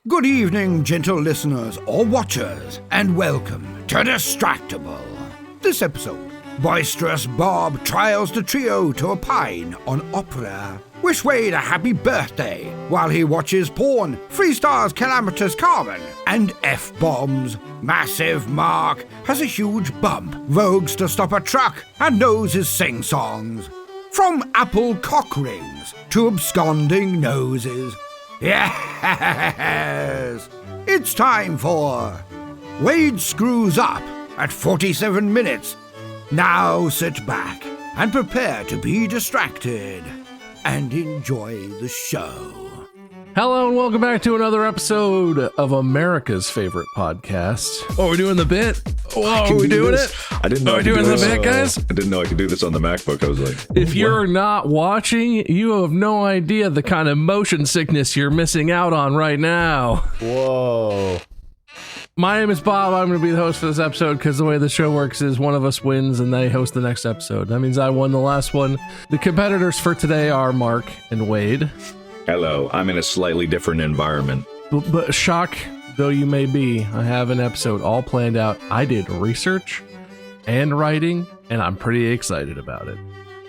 Good evening, gentle listeners or watchers, and welcome to Distractible. This episode, boisterous Bob trials the trio to a pine on opera. Wish Wade a happy birthday while he watches porn, freestars calamitous carbon, and F-bombs. Massive Mark has a huge bump, vogues to stop a truck, and knows his sing-songs. From apple cock rings to absconding noses. Yes! It's time for Wade Screws Up at 47 minutes. Now sit back and prepare to be distracted and enjoy the show. Hello and welcome back to another episode of America's favorite podcast. Oh, we're doing the bit? Whoa, are we doing it? I didn't know. Are we doing the bit, guys? I didn't know I could do this on the MacBook. I was like, if you're not watching, you have no idea the kind of motion sickness you're missing out on right now. Whoa. My name is Bob. I'm going to be the host for this episode because the way the show works is one of us wins and they host the next episode. That means I won the last one. The competitors for today are Mark and Wade. hello, I'm in a slightly different environment. But shock though you may be, I have an episode all planned out. I did research and writing, and I'm pretty excited about it.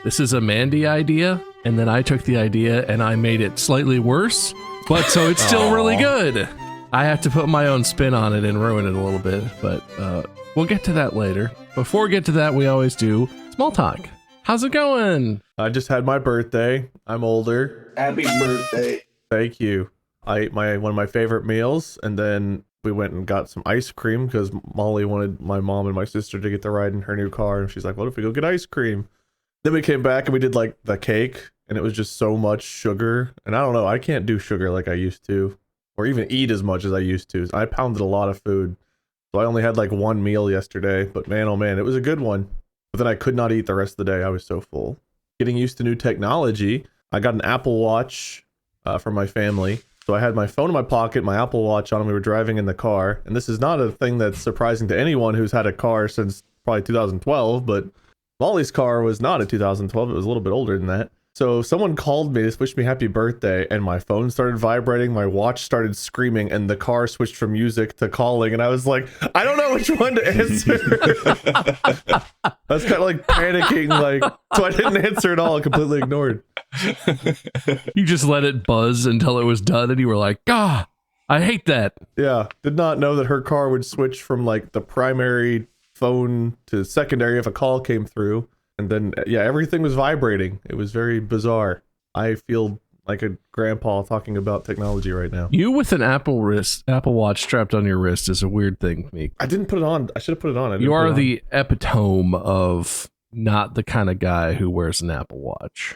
This is a Mandy idea, and then I took the idea and I made it slightly worse, but so it's still really good. I have to put my own spin on it and ruin it a little bit, but we'll get to that later. Before we get to that, we always do small talk. How's it going? I just had my birthday. I'm older. Happy birthday. Thank you. I ate one of my favorite meals, and then we went and got some ice cream because Molly wanted my mom and my sister to get to ride in her new car, and she's like, what if we go get ice cream? Then we came back and we did like the cake, and it was just so much sugar, and I don't know, I can't do sugar like I used to, or even eat as much as I used to. I pounded a lot of food, so I only had like one meal yesterday, but man, oh man, it was a good one. But then I could not eat the rest of the day. I was so full. Getting used to new technology. I got an Apple Watch for my family. So I had my phone in my pocket, my Apple Watch on, and we were driving in the car. And this is not a thing that's surprising to anyone who's had a car since probably 2012, but Molly's car was not a 2012. It was a little bit older than that. So someone called me to wish me happy birthday, and my phone started vibrating, my watch started screaming, and the car switched from music to calling, and I was like, I don't know which one to answer. I was kind of like panicking, so I didn't answer at all, completely ignored. You just let it buzz until it was done, and you were like, I hate that. Yeah, did not know that her car would switch from the primary phone to secondary if a call came through. And then, yeah, everything was vibrating. It was very bizarre. I feel like a grandpa talking about technology right now. You with an Apple Watch strapped on your wrist is a weird thing, Meek. I didn't put it on. I should have put it on. You are the epitome of not the kind of guy who wears an Apple Watch.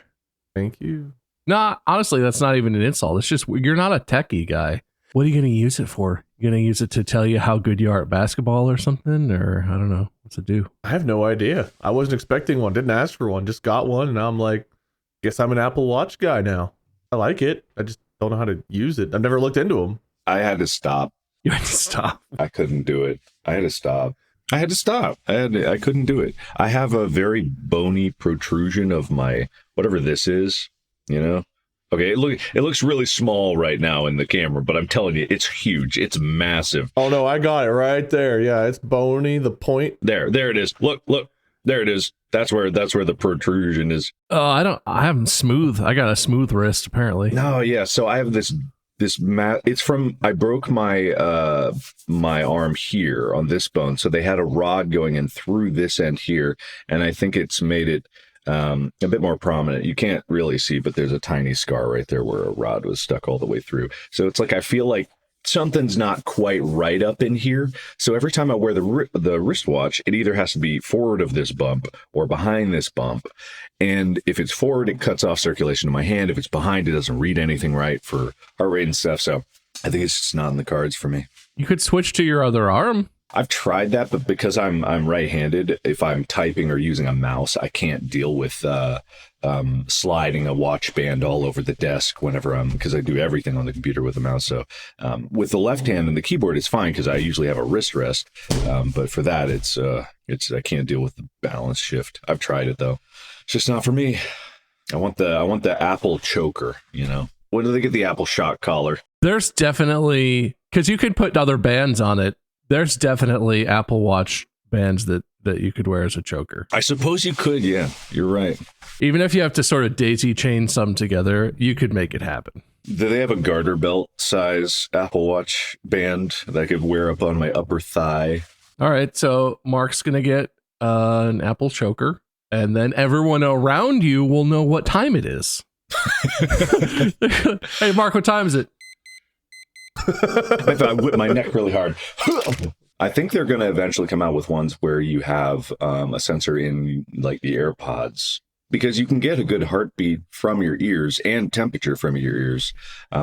Thank you. Nah, honestly, that's not even an insult. It's just, you're not a techie guy. What are you going to use it for? You going to use it to tell you how good you are at basketball or something? Or I don't know. What's it do? I have no idea. I wasn't expecting one. Didn't ask for one. Just got one. And now I'm like, guess I'm an Apple Watch guy now. I like it. I just don't know how to use it. I've never looked into them. I had to stop. You had to stop. I couldn't do it. I had to stop. I couldn't do it. I have a very bony protrusion of my, whatever this is, you know? Okay, it looks really small right now in the camera, but I'm telling you, it's huge. It's massive. Oh no, I got it right there. Yeah, it's bony. The point. There it is. Look, there it is. That's where the protrusion is. Oh, I got a smooth wrist apparently. No, yeah. So I have this it's from, I broke my my arm here on this bone. So they had a rod going in through this end here, and I think it's made it a bit more prominent. You can't really see, but there's a tiny scar right there where a rod was stuck all the way through. So it's like I feel like something's not quite right up in here. So every time I wear the wristwatch, it either has to be forward of this bump or behind this bump. And if it's forward, it cuts off circulation to my hand. If it's behind, it doesn't read anything right for heart rate and stuff. So I think it's just not in the cards for me. You could switch to your other arm. I've tried that, but because I'm right-handed, if I'm typing or using a mouse, I can't deal with sliding a watch band all over the desk whenever because I do everything on the computer with a mouse. So with the left hand and the keyboard, it's fine because I usually have a wrist rest. But for that, it's I can't deal with the balance shift. I've tried it though; it's just not for me. I want the Apple choker. You know, when do they get the Apple shock collar? There's definitely, because you could put other bands on it. There's definitely Apple Watch bands that you could wear as a choker. I suppose you could. Yeah, you're right. Even if you have to sort of daisy chain some together, you could make it happen. Do they have a garter belt size Apple Watch band that I could wear up on my upper thigh? All right, so Mark's going to get an Apple choker, and then everyone around you will know what time it is. Hey, Mark, what time is it? I thought I whipped my neck really hard. I think they're going to eventually come out with ones where you have a sensor in like the AirPods, because you can get a good heartbeat from your ears and temperature from your ears.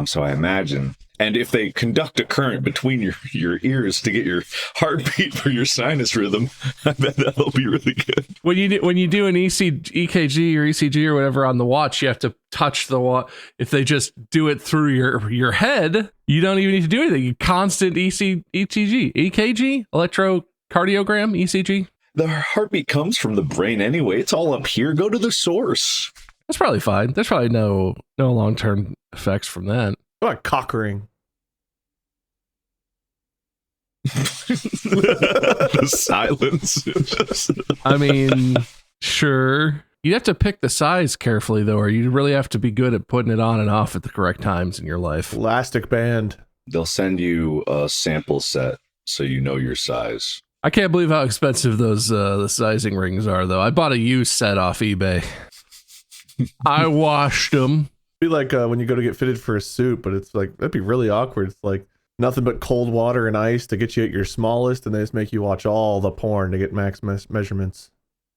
So I imagine, and if they conduct a current between your ears to get your heartbeat for your sinus rhythm, I bet that'll be really good. When you do an EKG or ECG or whatever on the watch, you have to touch the watch. If they just do it through your head, you don't even need to do anything. You constant ECG, electrocardiogram, ECG. The heartbeat comes from the brain anyway. It's all up here. Go to the source. That's probably fine. There's probably no long-term effects from that. What about cockering? The silence. I mean, sure. You have to pick the size carefully, though, or you really have to be good at putting it on and off at the correct times in your life. Elastic band. They'll send you a sample set so you know your size. I can't believe how expensive those the sizing rings are, though. I bought a used set off eBay. I washed them. Be like when you go to get fitted for a suit, but it's like, that'd be really awkward. It's like nothing but cold water and ice to get you at your smallest, and they just make you watch all the porn to get max measurements.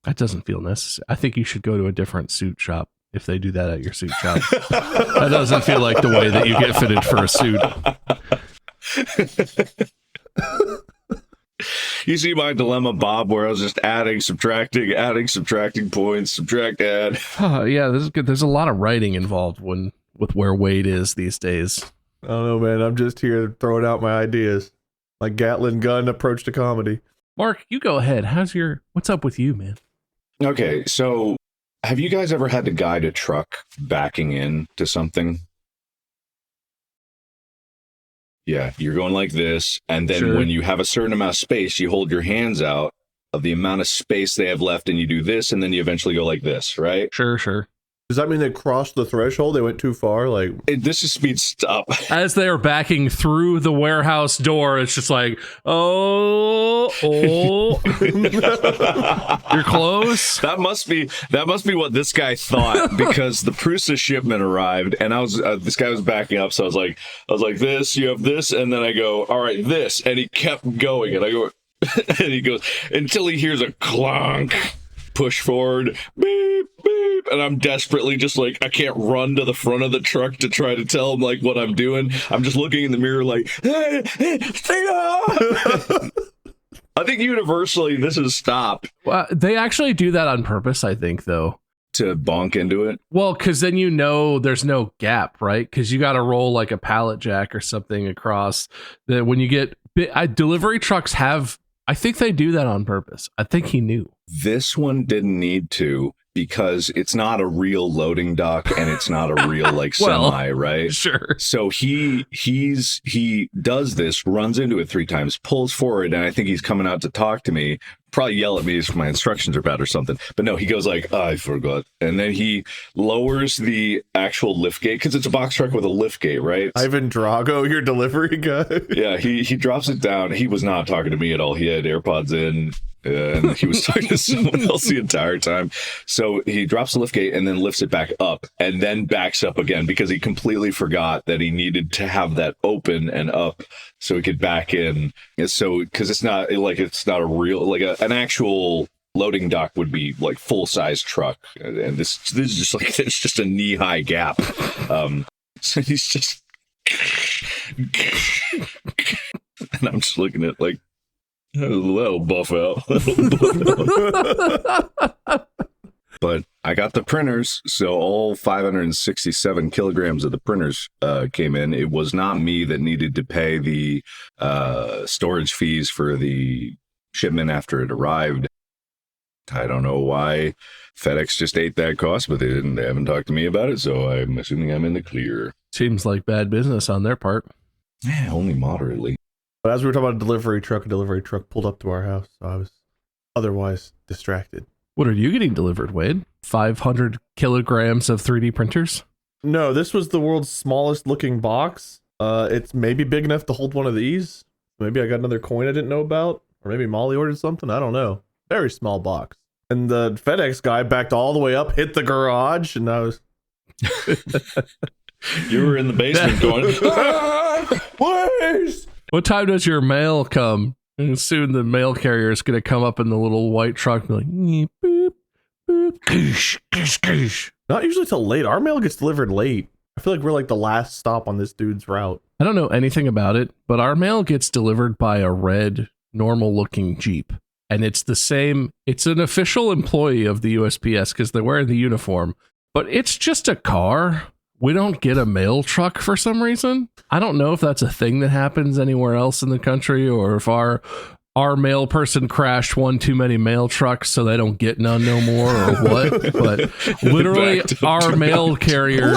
That doesn't feel necessary. I think you should go to a different suit shop if they do that at your suit shop. That doesn't feel like the way that you get fitted for a suit. You see my dilemma, Bob, where I was just adding, subtracting points, subtract, add. Yeah, this is good. There's a lot of writing involved with where weight is these days. I don't know, man. I'm just here throwing out my ideas. Like Gatling gun approach to comedy. Mark, you go ahead. What's up with you, man? Okay, so have you guys ever had to guide a truck backing in to something? Yeah, you're going like this, and then when you have a certain amount of space, you hold your hands out of the amount of space they have left, and you do this, and then you eventually go like this, right? Sure. Does that mean they crossed the threshold? They went too far? This is speed stop. As they are backing through the warehouse door, it's just like, oh, you're close. That must be what this guy thought, because the Prusa shipment arrived, and I was this guy was backing up, so I was like this, you have this, and then I go, all right, this, and he kept going, and I go, and he goes until he hears a clonk, push forward, beep, beep, and I'm desperately just like, I can't run to the front of the truck to try to tell him like what I'm doing. I'm just looking in the mirror like, hey, I think universally this is stop. Well, they actually do that on purpose, I think, though. To bonk into it? Well, because then you know there's no gap, right? Because you got to roll like a pallet jack or something across. That when you get delivery trucks have, I think they do that on purpose. I think he knew. This one didn't need to, because it's not a real loading dock and it's not a real like semi, right? Sure. So he does this, runs into it 3 times, pulls forward, and I think he's coming out to talk to me, probably yell at me if my instructions are bad or something. But no, he goes like, I forgot. And then he lowers the actual lift gate, because it's a box truck with a lift gate, right? Ivan Drago, your delivery guy. Yeah, he drops it down. He was not talking to me at all. He had AirPods in. And he was talking to someone else the entire time. So he drops the lift gate and then lifts it back up and then backs up again, because he completely forgot that he needed to have that open and up so he could back in. And so, because it's not a real, like an actual loading dock would be like full size truck. And this is just like, it's just a knee high gap. So he's just, and I'm just looking at like, that'll buff out. But I got the printers, so all 567 kilograms of the printers came in. It was not me that needed to pay the storage fees for the shipment after it arrived. I don't know why FedEx just ate that cost, but they haven't talked to me about it, so I'm assuming I'm in the clear. Seems like bad business on their part. Yeah, only moderately. But as we were talking about a delivery truck pulled up to our house. So I was otherwise distracted. What are you getting delivered, Wade? 500 kilograms of 3D printers? No, this was the world's smallest looking box. It's maybe big enough to hold one of these. Maybe I got another coin I didn't know about. Or maybe Molly ordered something. I don't know. Very small box. And the FedEx guy backed all the way up, hit the garage, and I was... You were in the basement going, Please! What time does your mail come? And soon the mail carrier is going to come up in the little white truck and be like, boop, boop, goosh, goosh, goosh. Not usually till late. Our mail gets delivered late. I feel like we're like the last stop on this dude's route. I don't know anything about it, but our mail gets delivered by a red, normal-looking Jeep. And it's the same, it's an official employee of the USPS because they're wearing the uniform, but it's just a car. We don't get a mail truck for some reason. I don't know if that's a thing that happens anywhere else in the country or if our mail person crashed one too many mail trucks so they don't get none no more or what. But literally our mail carrier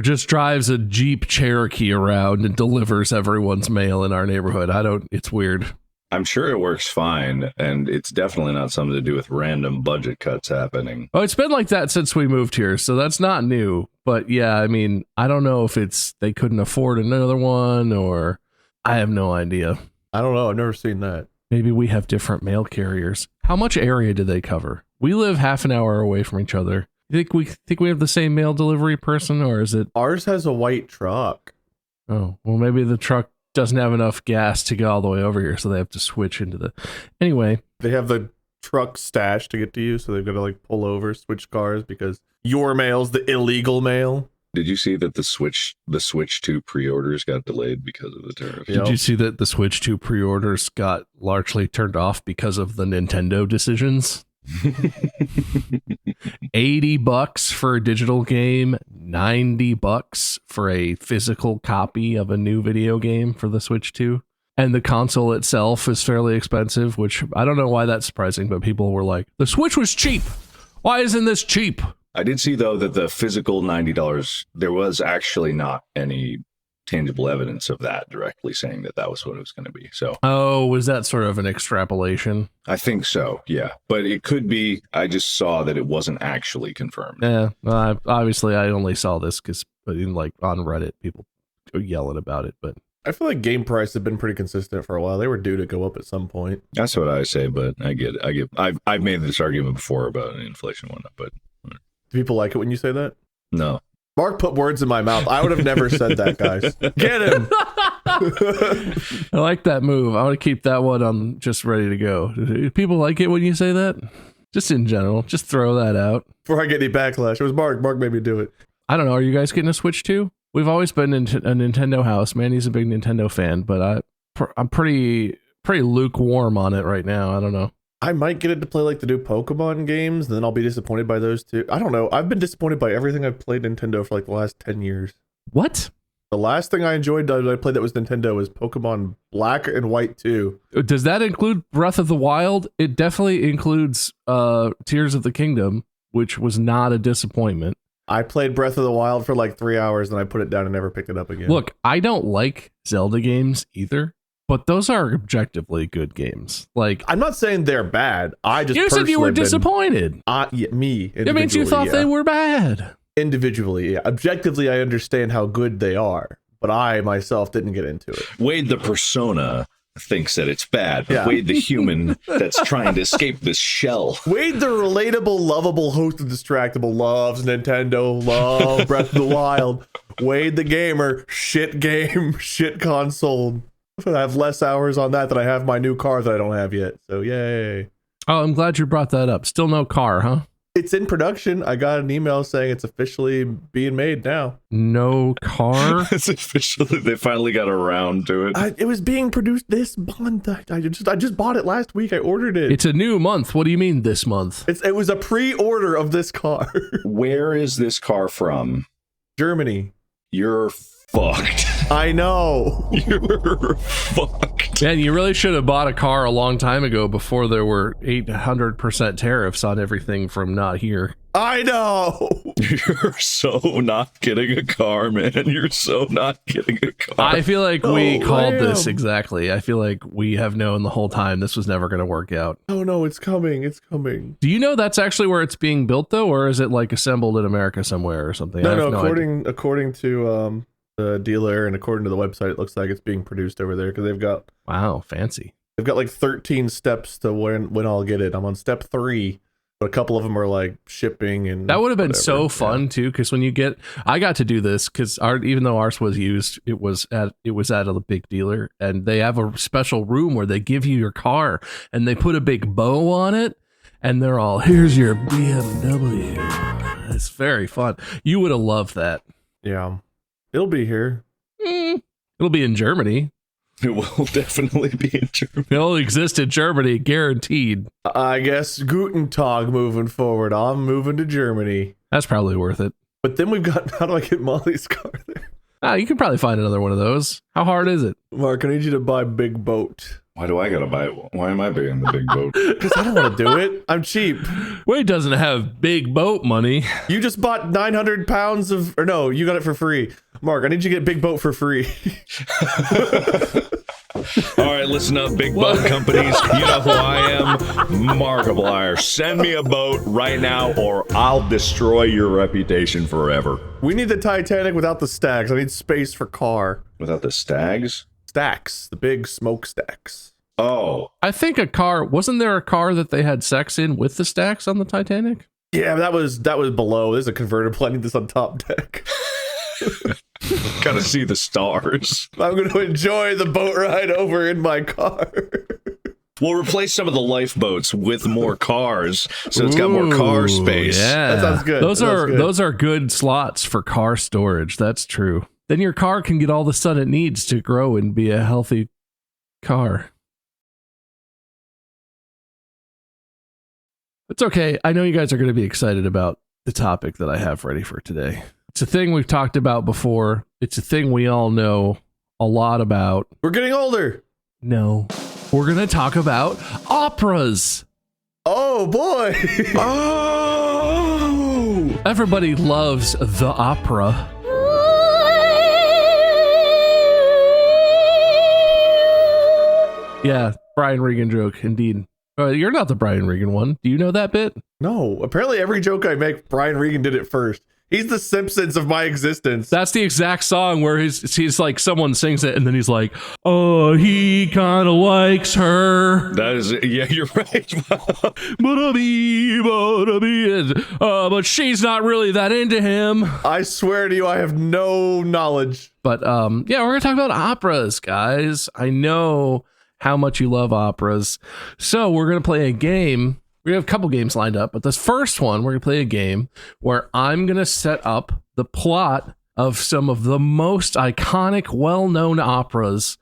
just drives a Jeep Cherokee around and delivers everyone's mail in our neighborhood. It's weird. I'm sure it works fine, and it's definitely not something to do with random budget cuts happening. Oh, it's been like that since we moved here, so that's not new. But yeah, I mean, I don't know if it's they couldn't afford another one or I have no idea. I don't know. I've never seen that. Maybe we have different mail carriers. How much area do they cover? We live half an hour away from each other. You think we have the same mail delivery person, or is it? Ours has a white truck. Oh, well, maybe the truck doesn't have enough gas to go all the way over here, so they have to switch into the... Anyway. They have the truck stash to get to you, so they've got to like pull over, switch cars, because your mail's the illegal mail. Did you see that the Switch 2 pre-orders got delayed because of the tariff? Did you see that the Switch 2 pre-orders got largely turned off because of the Nintendo decisions? $80 for a digital game, $90 for a physical copy of a new video game for the Switch 2. And the console itself is fairly expensive, which I don't know why that's surprising, but people were like, the Switch was cheap. Why isn't this cheap? I did see, though, that the physical $90, there was actually not any tangible evidence of that directly saying that that was what it was going to be. So, oh, was that sort of an extrapolation? I think so, yeah. But it could be, I just saw that it wasn't actually confirmed. Yeah, obviously I only saw this because like on Reddit, people are yelling about it, but I feel like game prices have been pretty consistent for a while. They were due to go up at some point. That's what I say, but I get it. I've made this argument before about inflation and whatnot, but do people like it when you say that? No. Mark put words in my mouth. I would have never said that, guys. Get him. I like that move. I want to keep that one on just ready to go. Do people like it when you say that? Just in general, just throw that out. Before I get any backlash. It was Mark. Mark made me do it. I don't know. Are you guys getting a Switch too? We've always been in a Nintendo house. Manny's a big Nintendo fan, but I'm pretty lukewarm on it right now. I don't know. I might get it to play like the new Pokemon games, and then I'll be disappointed by those too. I don't know. I've been disappointed by everything I've played Nintendo for like the last 10 years. What? The last thing I enjoyed that I played that was Nintendo was Pokemon Black and White 2. Does that include Breath of the Wild? It definitely includes Tears of the Kingdom, which was not a disappointment. I played Breath of the Wild for like 3 hours, then I put it down and never picked it up again. Look, I don't like Zelda games either, but those are objectively good games. Like, I'm not saying they're bad. I just you said you were disappointed. Me. It means you thought they were bad. Individually, yeah. Objectively, I understand how good they are, but I myself didn't get into it. Wade the persona thinks that it's bad, but Yeah. Wade the human that's trying to escape this shell. Wade the relatable, lovable host of Distractible loves Nintendo, love Breath of the Wild. Wade the gamer, shit game, shit console. I have less hours on that than I have my new car that I don't have yet. So yay. Oh, I'm glad you brought that up. Still no car, huh? It's in production. I got an email saying it's officially being made now. No car? It's officially, they finally got around to it. It was being produced this month. I just bought it last week. I ordered it. It's a new month. What do you mean this month? It was a pre-order of this car. Where is this car from? Germany. You're fucked. I know. You're fucked. Man, you really should have bought a car a long time ago before there were 800% tariffs on everything from not here. I know. You're so not getting a car, man. You're so not getting a car. I feel like we Oh, called damn. this exactly. I feel like we have known the whole time this was never going to work out. Oh no, it's coming. It's coming. Do you know that's actually where it's being built though, or is it like assembled in America somewhere or something? I No, have idea. according to the dealer and according to the website, it looks like it's being produced over there because Wow, fancy. they've got like 13 steps to when I'll get it. I'm on step 3, but a couple of them are like shipping and That would have been whatever. so fun too, because when I got to do this because even though ours was used, it was at a big dealer, and they have a special room where they give you your car and they put a big bow on it, and they're all, here's your BMW. It's very fun. You would have loved that. Yeah, it'll be here. It'll be in Germany. It will definitely be in Germany. It'll exist in Germany, guaranteed. I guess Guten Tag moving forward. I'm moving to Germany. That's probably worth it. But then we've got, how do I get Molly's car there? You can probably find another one of those. How hard is it? Mark, I need you to buy Big Boat. Why do I gotta buy it? Why am I buying the big boat? Because I don't want to do it. I'm cheap. Wade doesn't have big boat money. You just bought 900 pounds of, or no, you got it for free. Mark, I need you to get Big Boat for free. All right, listen up, big boat companies. You know who I am, Markiplier. Send me a boat right now, or I'll destroy your reputation forever. We need the Titanic without the stacks. I need space for car. Without the stags? Stacks, the big smokestacks. Oh, I think wasn't there a car that they had sex in with the stacks on the Titanic? Yeah, that was below. There's a convertible. I need this on top deck. gotta see the stars. I'm going to enjoy the boat ride over in my car. We'll replace some of the lifeboats with more cars, so it's got more car Ooh, space. Yeah, That sounds good. Those are good slots for car storage. That's true. Then your car can get all the sun it needs to grow and be a healthy car. It's okay. I know you guys are going to be excited about the topic that I have ready for today. It's a thing we've talked about before. It's a thing we all know a lot about. We're getting older. No, we're going to talk about operas. Oh, boy. Oh! Everybody loves the opera. Yeah, Brian Regan joke, indeed. You're not the Brian Regan one. Do you know that bit? No, apparently every joke I make, Brian Regan did it first. He's the Simpsons of my existence. That's the exact song where he's like, someone sings it and then he's like, oh, he kind of likes her. That is, yeah, you're right. But she's not really that into him. I swear to you, I have no knowledge. But yeah, we're going to talk about operas, guys. I know how much you love operas. So we're going to play a game. We have a couple games lined up, but this first one, we're going to play a game where I'm going to set up the plot of some of the most iconic, well-known operas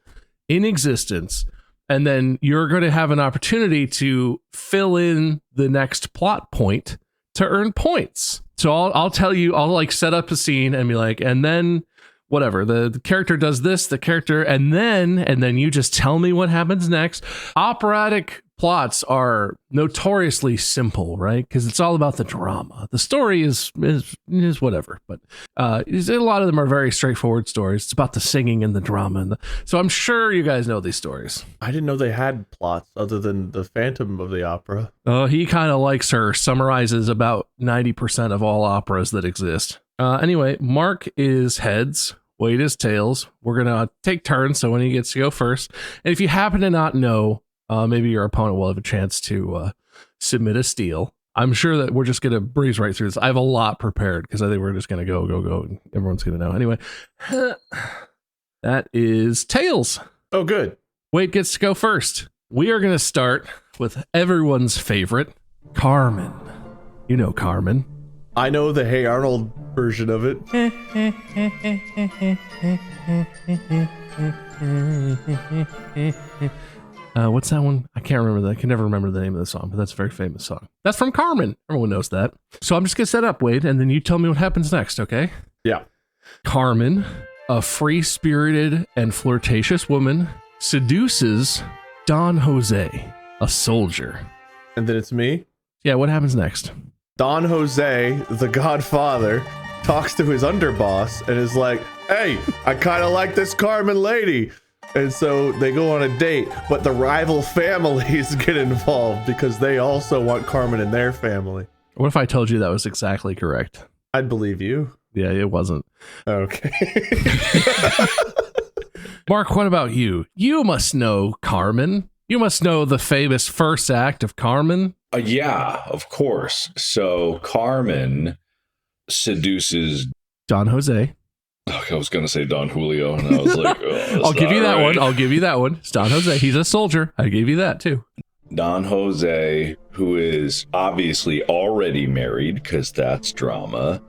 in existence. And then you're going to have an opportunity to fill in the next plot point to earn points. So I'll tell you, I'll like set up a scene and be like, and then whatever, the character does this, the character, and then you just tell me what happens next. Operatic plots are notoriously simple, right? Because it's all about the drama. The story is whatever, but a lot of them are very straightforward stories. It's about the singing and the drama, so I'm sure you guys know these stories. I didn't know they had plots other than the Phantom of the Opera. He kind of likes her. Summarizes about 90% of all operas that exist. Anyway, Mark is heads, Wade is tails. We're gonna take turns, so when he gets to go first, and if you happen to not know, maybe your opponent will have a chance to submit a steal. I'm sure that we're just going to breeze right through this. I have a lot prepared because I think we're just going to go, and everyone's going to know. Anyway, that is tails. Oh, good. Wade gets to go first. We are going to start with everyone's favorite, Carmen. You know Carmen. I know the Hey Arnold version of it. What's that one? I can't remember that. I can never remember the name of the song, but that's a very famous song. That's from Carmen. Everyone knows that. So I'm just going to set up, Wade, and then you tell me what happens next, okay? Yeah. Carmen, a free-spirited and flirtatious woman, seduces Don Jose, a soldier. And then it's me. Yeah, what happens next? Don Jose, the Godfather, talks to his underboss and is like, hey, I kind of like this Carmen lady. And so they go on a date, but the rival families get involved because they also want Carmen in their family. What if I told you that was exactly correct? I'd believe you. Yeah, it wasn't. Okay. Mark, what about you? You must know Carmen. You must know the famous first act of Carmen. Yeah, of course. So Carmen seduces. Don Jose. I was going to say Don Julio, and I was like, oh, I'll give you that one. I'll give you that one. It's Don Jose. He's a soldier. I gave you that too. Don Jose, who is obviously already married, because that's drama.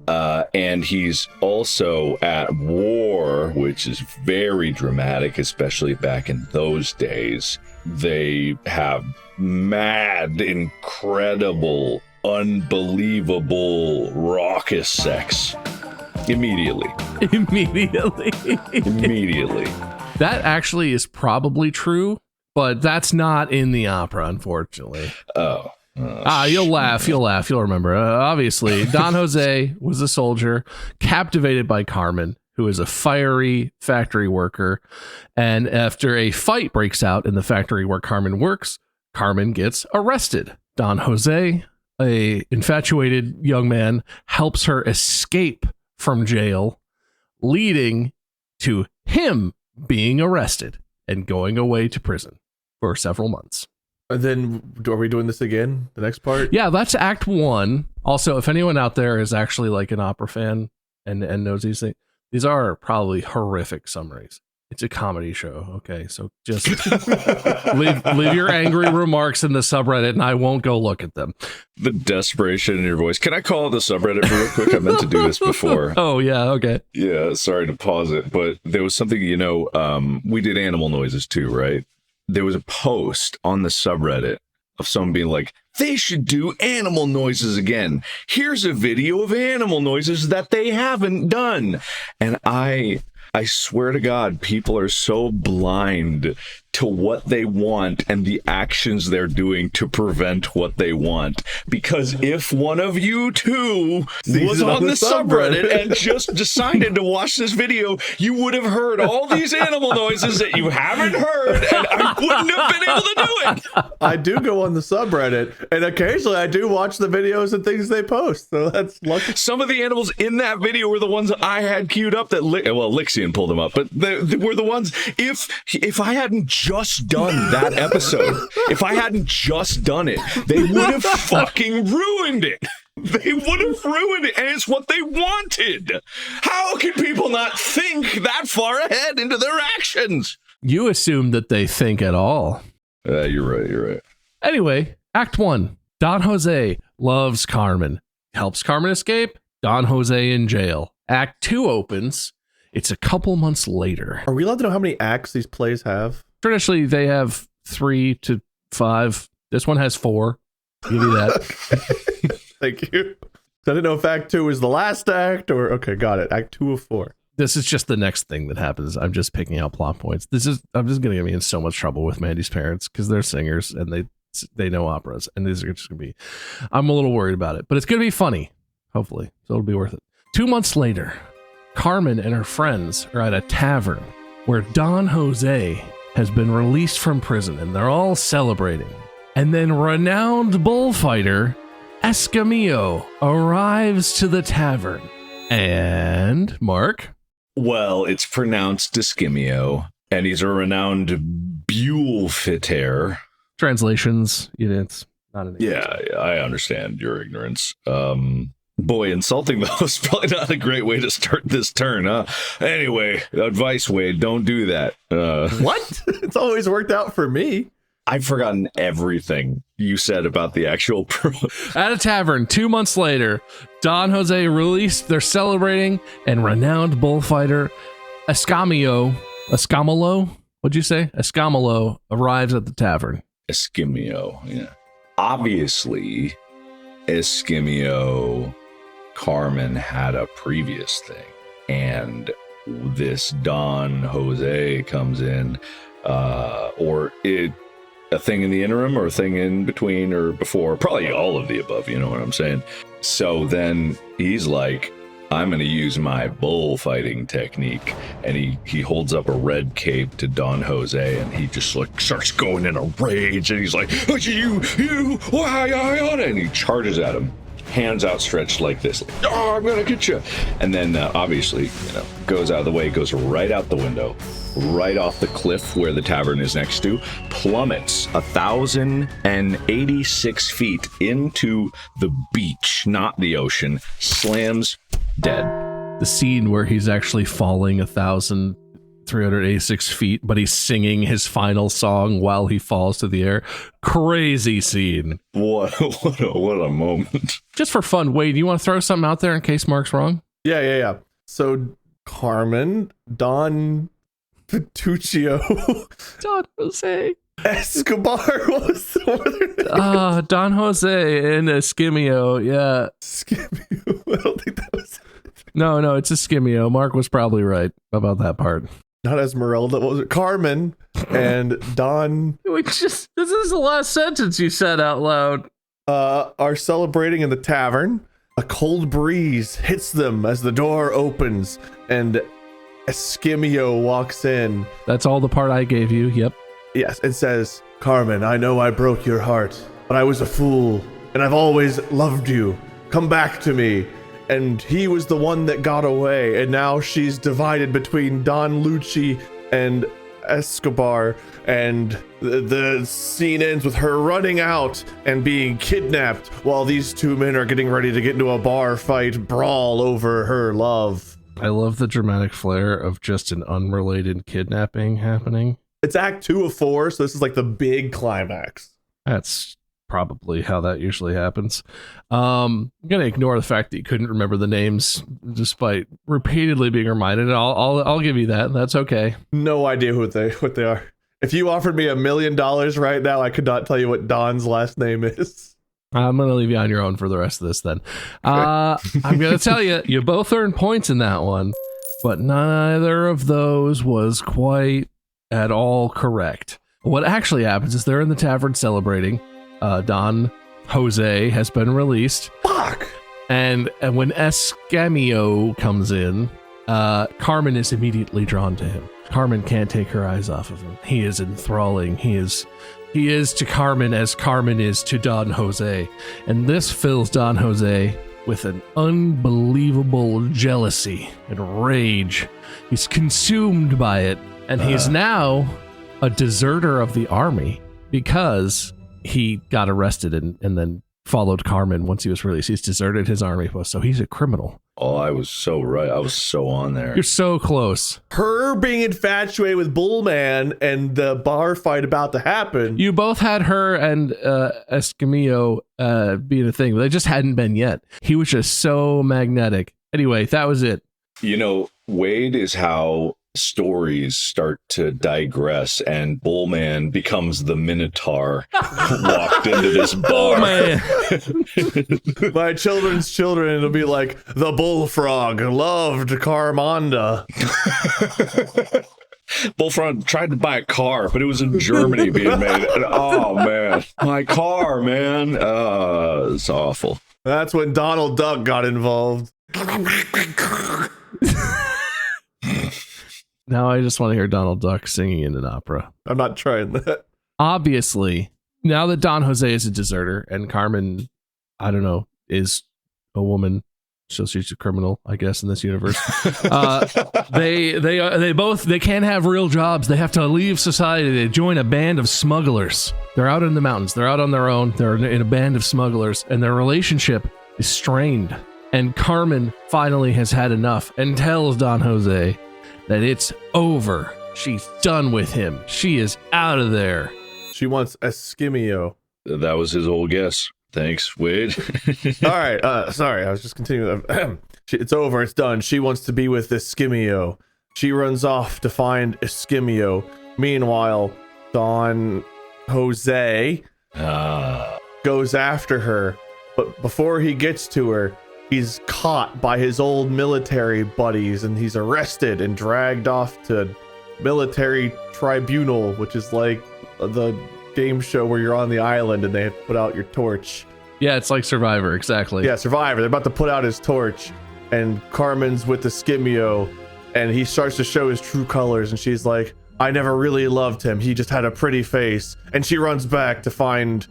And he's also at war, which is very dramatic, especially back in those days. They have mad, incredible, unbelievable, raucous sex. Immediately. That actually is probably true, but that's not in the opera, unfortunately. You'll laugh. You'll remember. Obviously, Don Jose was a soldier captivated by Carmen, who is a fiery factory worker. And after a fight breaks out in the factory where Carmen works, Carmen gets arrested. Don Jose, a infatuated young man, helps her escape from jail, leading to him being arrested and going away to prison for several months. And then are we doing this again? The next part? Yeah, that's Act 1. Also, if anyone out there is actually like an opera fan and knows these things, these are probably horrific summaries. It's a comedy show, okay? So just leave your angry remarks in the subreddit and I won't go look at them. The desperation in your voice. Can I call the subreddit real quick? I meant to do this before. Oh, yeah, okay. Yeah, sorry to pause it, but there was something, we did animal noises too, right? There was a post on the subreddit of someone being like, they should do animal noises again. Here's a video of animal noises that they haven't done. And I swear to God, people are so blind to what they want and the actions they're doing to prevent what they want. Because if one of you two was on the subreddit and just decided to watch this video, you would have heard all these animal noises that you haven't heard, and I wouldn't have been able to do it. I do go on the subreddit, and occasionally I do watch the videos and things they post, so that's lucky. Some of the animals in that video were the ones I had queued up that, Lixian pulled them up, but they were the ones, if I hadn't just done that episode, if I hadn't just done it, they would have fucking ruined it. They would have ruined it, and it's what they wanted. How can people not think that far ahead into their actions? You assume that they think at all. You're right. Anyway, Act 1. Don Jose loves Carmen. Helps Carmen escape. Don Jose in jail. Act 2 opens. It's a couple months later. Are we allowed to know how many acts these plays have? Traditionally, they have 3 to 5. This one has 4. I'll give you that. Thank you. I didn't know if Act 2 is the last act or... Okay, got it. Act 2 of 4. This is just the next thing that happens. I'm just picking out plot points. I'm just going to get me in so much trouble with Mandy's parents because they're singers and they know operas. And these are just going to be... I'm a little worried about it. But it's going to be funny, hopefully. So it'll be worth it. 2 months later, Carmen and her friends are at a tavern where Don Jose has been released from prison and they're all celebrating. And then renowned bullfighter Escamillo arrives to the tavern. And Mark? Well, it's pronounced Escamillo, and he's a renowned bullfighter. Translations, it's not an English. Yeah, I understand your ignorance. Boy, insulting though is probably not a great way to start this turn, huh? Anyway, advice, Wade, don't do that. What? It's always worked out for me. I've forgotten everything you said about the actual At a tavern 2 months later, Don Jose released, they're celebrating, and renowned bullfighter Escamillo, what'd you say? Escamillo arrives at the tavern. Escamillo, yeah. Obviously, Escamillo, Carmen had a previous thing, and this Don Jose comes in, a thing in the interim or a thing in between or before? Probably all of the above, you know what I'm saying? So then he's like, I'm going to use my bullfighting technique. And he holds up a red cape to Don Jose, and he just like starts going in a rage. And he's like, oh, you, why, and he charges at him, hands outstretched like this. Like, oh, I'm going to get you. And then obviously, goes out of the way, goes right out the window, right off the cliff where the tavern is next to, plummets 1,086 feet into the beach, not the ocean, slams dead. The scene where he's actually falling 1,386 feet, but he's singing his final song while he falls to the air. Crazy scene. What a moment. Just for fun, Wade, you want to throw something out there in case Mark's wrong? Yeah. So Carmen, Don Petruccio, Don Jose. Escobar, what was the one? Don Jose and Esquimio, yeah. Esquimio, I don't think that was it. No, it's Esquimio. Mark was probably right about that part. Not Esmeralda, what was it? Carmen and Don. This is the last sentence you said out loud. Are celebrating in the tavern. A cold breeze hits them as the door opens, and Esquimio walks in. That's all the part I gave you, yep. Yes, it says, Carmen, I know I broke your heart, but I was a fool, and I've always loved you. Come back to me. And he was the one that got away, and now she's divided between Don Lucci and Escobar, and the scene ends with her running out and being kidnapped while these two men are getting ready to get into a bar fight brawl over her love. I love the dramatic flair of just an unrelated kidnapping happening. It's act 2 of 4, so this is like the big climax. That's probably how that usually happens. I'm gonna ignore the fact that you couldn't remember the names despite repeatedly being reminded. I'll give you that. That's okay. No idea what they are. If you offered me $1 million right now, I could not tell you what Don's last name is. I'm gonna leave you on your own for the rest of this then. I'm gonna tell you, you both earned points in that one, but neither of those was quite at all correct. What actually happens is they're in the tavern celebrating. Don Jose has been released. Fuck! And when Escamillo comes in, Carmen is immediately drawn to him. Carmen can't take her eyes off of him. He is enthralling. He is to Carmen as Carmen is to Don Jose. And this fills Don Jose with an unbelievable jealousy and rage. He's consumed by it. And he's now a deserter of the army because he got arrested and then followed Carmen once he was released. He's deserted his army post, so he's a criminal. Oh, I was so right. I was so on there. You're so close. Her being infatuated with Bullman and the bar fight about to happen. You both had her and Escamillo being a thing. They just hadn't been yet. He was just so magnetic. Anyway, that was it. Wade is how stories start to digress, and Bullman becomes the Minotaur walked into this bar. My children's children, it'll be like the bullfrog loved Carmonda. Bullfrog tried to buy a car, but it was in Germany being made. And, oh man, my car, man. It's awful. That's when Donald Duck got involved. Now I just want to hear Donald Duck singing in an opera. I'm not trying that. Obviously, now that Don Jose is a deserter and Carmen, I don't know, is a woman, so she's a criminal, I guess, in this universe. They can't have real jobs. They have to leave society. They join a band of smugglers. They're out in the mountains. They're out on their own. They're in a band of smugglers, and their relationship is strained. And Carmen finally has had enough and tells Don Jose that it's over. She's done with him. She is out of there. She wants Esquimio. That was his old guess. Thanks, Wade. All right. Sorry, I was just continuing. It's over. It's done. She wants to be with Esquimio. She runs off to find Esquimio. Meanwhile, Don Jose goes after her, but before he gets to her, he's caught by his old military buddies, and he's arrested and dragged off to military tribunal, which is like the game show where you're on the island and they put out your torch. Yeah, it's like Survivor, exactly. Yeah, Survivor. They're about to put out his torch, and Carmen's with the Skimio, and he starts to show his true colors, and she's like, I never really loved him. He just had a pretty face. And she runs back to find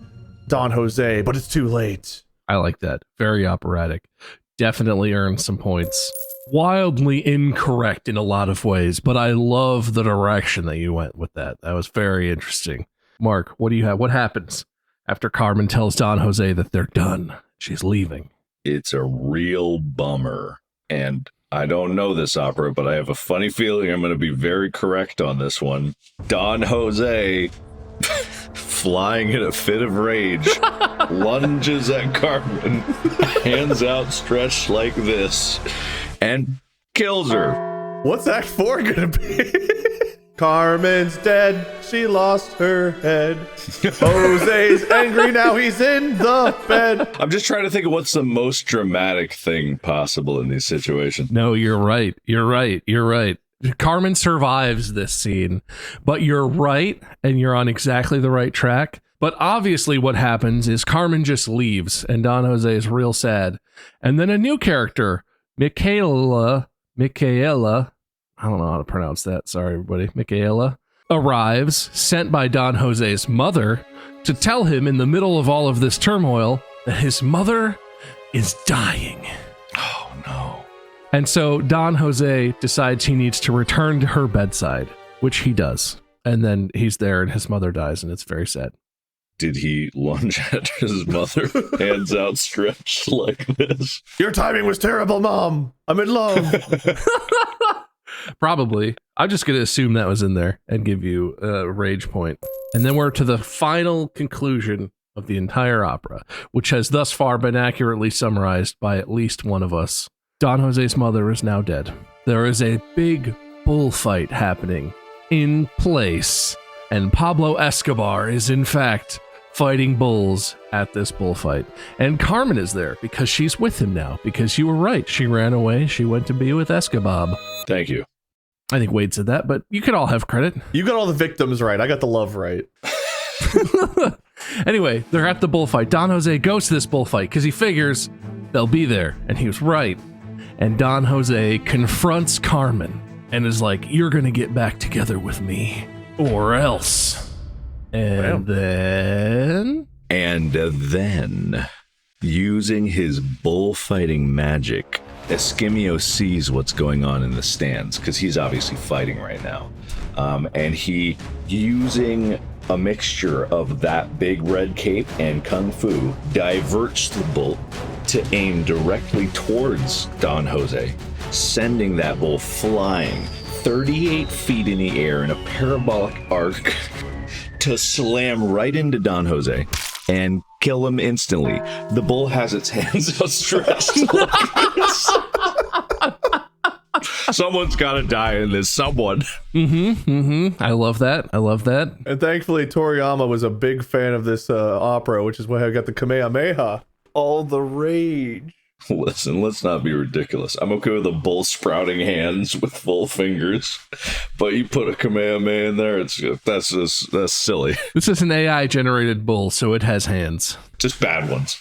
Don Jose, but it's too late. I like that. Very operatic. Definitely earned some points. Wildly incorrect in a lot of ways, but I love the direction that you went with that. That was very interesting. Mark, what do you have? What happens after Carmen tells Don Jose that they're done? She's leaving. It's a real bummer. And I don't know this opera, but I have a funny feeling I'm going to be very correct on this one. Don Jose, flying in a fit of rage, lunges at Carmen, hands outstretched like this, and kills her. What's Act 4 gonna be? Carmen's dead. She lost her head. Jose's angry now. He's in the bed. I'm just trying to think of what's the most dramatic thing possible in these situations. No, you're right. You're right. You're right. Carmen survives this scene, but you're right, and you're on exactly the right track. But obviously what happens is Carmen just leaves, and Don Jose is real sad. And then a new character, Michaela, I don't know how to pronounce that. Sorry, everybody. Michaela arrives, sent by Don Jose's mother, to tell him in the middle of all of this turmoil that his mother is dying. Oh, no. And so Don Jose decides he needs to return to her bedside, which he does. And then he's there and his mother dies, and it's very sad. Did he lunge at his mother, hands outstretched like this? Your timing was terrible, Mom. I'm in love. Probably. I'm just going to assume that was in there and give you a rage point. And then we're to the final conclusion of the entire opera, which has thus far been accurately summarized by at least one of us. Don Jose's mother is now dead. There is a big bullfight happening in place, and Pablo Escobar is in fact fighting bulls at this bullfight. And Carmen is there because she's with him now, because you were right. She ran away. She went to be with Escobar. Thank you. I think Wade said that, but you could all have credit. You got all the victims right. I got the love right. Anyway, they're at the bullfight. Don Jose goes to this bullfight because he figures they'll be there, and he was right. And Don Jose confronts Carmen and is like, you're going to get back together with me, or else. And then, using his bullfighting magic, Esquimio sees what's going on in the stands, because he's obviously fighting right now. And he, using a mixture of that big red cape and kung fu, diverts the bull to aim directly towards Don Jose, sending that bull flying 38 feet in the air in a parabolic arc to slam right into Don Jose and kill him instantly. The bull has its hands outstretched like this. Someone's got to die in this. Someone. I love that. I love that. And thankfully, Toriyama was a big fan of this opera, which is why I got the Kamehameha. All the rage. Listen, let's not be ridiculous. I'm okay with a bull sprouting hands with full fingers, but you put a Kamehameha in there, that's silly. This is an AI generated bull, so it has hands. Just bad ones.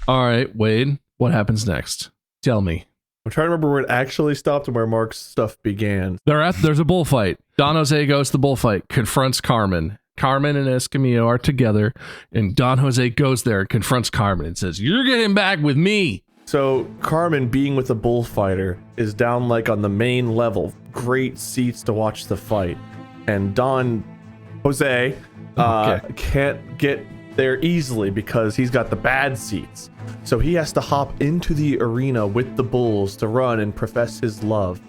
All right, Wade, what happens next? Tell me. I'm trying to remember where it actually stopped and where Mark's stuff began. There's a bullfight. Don Jose goes to the bullfight, confronts Carmen. Carmen and Escamillo are together, and Don Jose goes there and confronts Carmen and says, you're getting back with me. So Carmen, being with a bullfighter, is down like on the main level. Great seats to watch the fight. And Don Jose can't get there easily because he's got the bad seats. So he has to hop into the arena with the bulls to run and profess his love.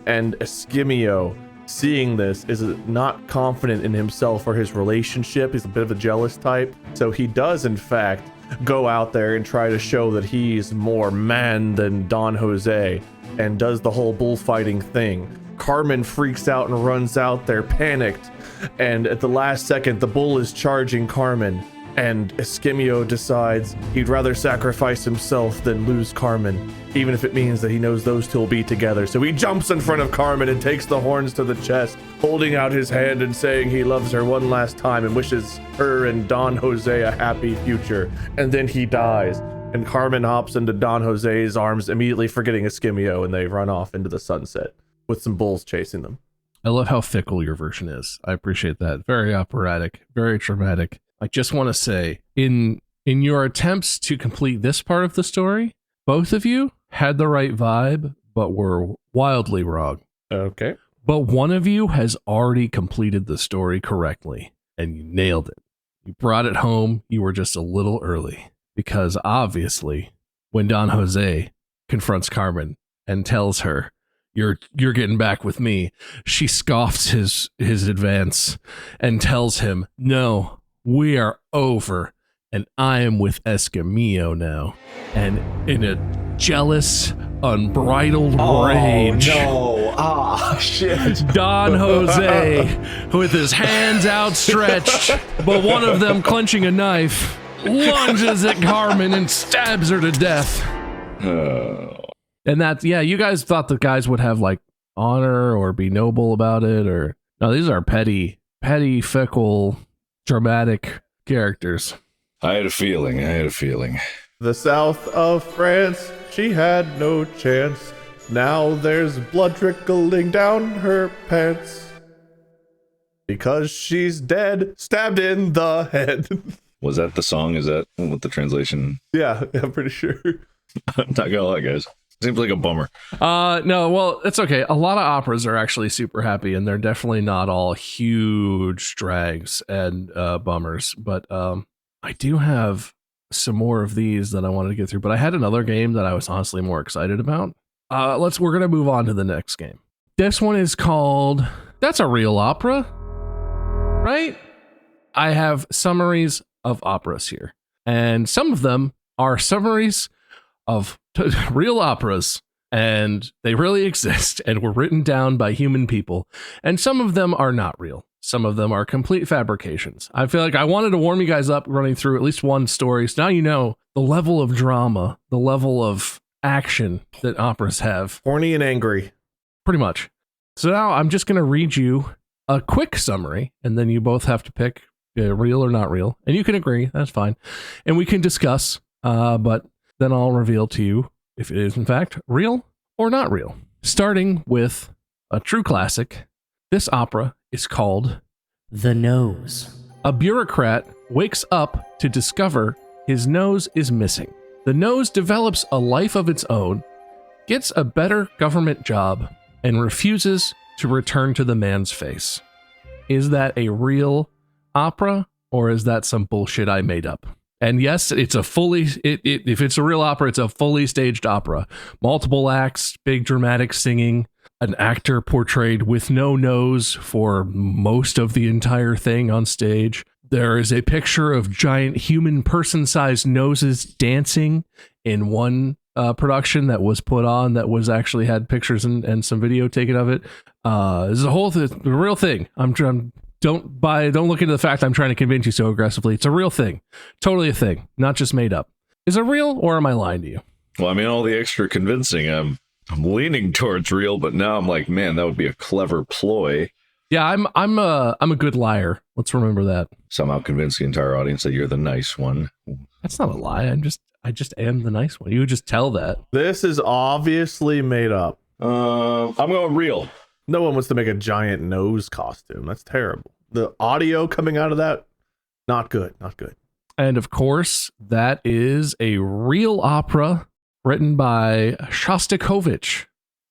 And Esquimio, seeing this, is not confident in himself or his relationship. He's a bit of a jealous type. So he does, in fact, go out there and try to show that he's more man than Don Jose and does the whole bullfighting thing. Carmen freaks out and runs out there panicked. And at the last second, the bull is charging Carmen. And Esquimio decides he'd rather sacrifice himself than lose Carmen. even if it means that he knows those two will be together. So he jumps in front of Carmen and takes the horns to the chest, holding out his hand and saying he loves her one last time and wishes her and Don Jose a happy future. And then he dies. And Carmen hops into Don Jose's arms, immediately forgetting Ischemio, and they run off into the sunset with some bulls chasing them. I love how fickle your version is. I appreciate that. Very operatic, very dramatic. I just want to say, in your attempts to complete this part of the story, both of you had the right vibe, but were wildly wrong. Okay. But one of you has already completed the story correctly, and you nailed it. You brought it home. You were just a little early. Because obviously, when Don Jose confronts Carmen and tells her, you're getting back with me, she scoffs his advance and tells him, no, we are over, and I am with Escamillo now. And in a jealous, unbridled rage, Shit. Don Jose, with his hands outstretched, but one of them clenching a knife, lunges at Carmen and stabs her to death. And that, yeah, you guys thought the guys would have like honor or be noble about it, or no, these are petty, fickle, dramatic characters. I had a feeling. The south of France, she had no chance. Now there's blood trickling down her pants. Because she's dead, stabbed in the head. Was that the song? Is that what the translation? Yeah, I'm pretty sure. I'm not gonna lie, guys. Seems like a bummer. No, well, it's okay. A lot of operas are actually super happy, and they're definitely not all huge drags and bummers. But I do have some more of these that I wanted to get through. But I had another game that I was honestly more excited about. We're gonna move on to the next game. This one is called That's a Real Opera, right? I have summaries of operas here, and some of them are summaries of real operas, and they really exist and were written down by human people, and some of them are not real. Some of them are complete fabrications. I feel like I wanted to warm you guys up running through at least one story, so now you know the level of drama, the level of action that operas have. Horny and angry. Pretty much. So now I'm just going to read you a quick summary, and then you both have to pick real or not real, and you can agree, that's fine, and we can discuss, but then I'll reveal to you if it is in fact real or not real. Starting with a true classic, this opera is called The Nose. A bureaucrat wakes up to discover his nose is missing. The nose develops a life of its own, gets a better government job, and refuses to return to the man's face. Is that a real opera, or is that some bullshit I made up? And yes, it's a fully, if it's a real opera, it's a fully staged opera. Multiple acts, big dramatic singing, an actor portrayed with no nose for most of the entire thing on stage. There is a picture of giant human person-sized noses dancing in one production that was put on, that was actually had pictures and some video taken of it. This is a whole the real thing. Don't look into the fact I'm trying to convince you so aggressively. It's a real thing. Totally a thing. Not just made up. Is it real, or am I lying to you? Well, I mean, all the extra convincing, I'm leaning towards real, but now I'm like, man, that would be a clever ploy. Yeah, I'm a good liar. Let's remember that. Somehow convince the entire audience that you're the nice one. That's not a lie. I just am the nice one. You would just tell that. This is obviously made up. I'm going real. No one wants to make a giant nose costume. That's terrible. The audio coming out of that, not good. Not good. And of course, that is a real opera written by Shostakovich.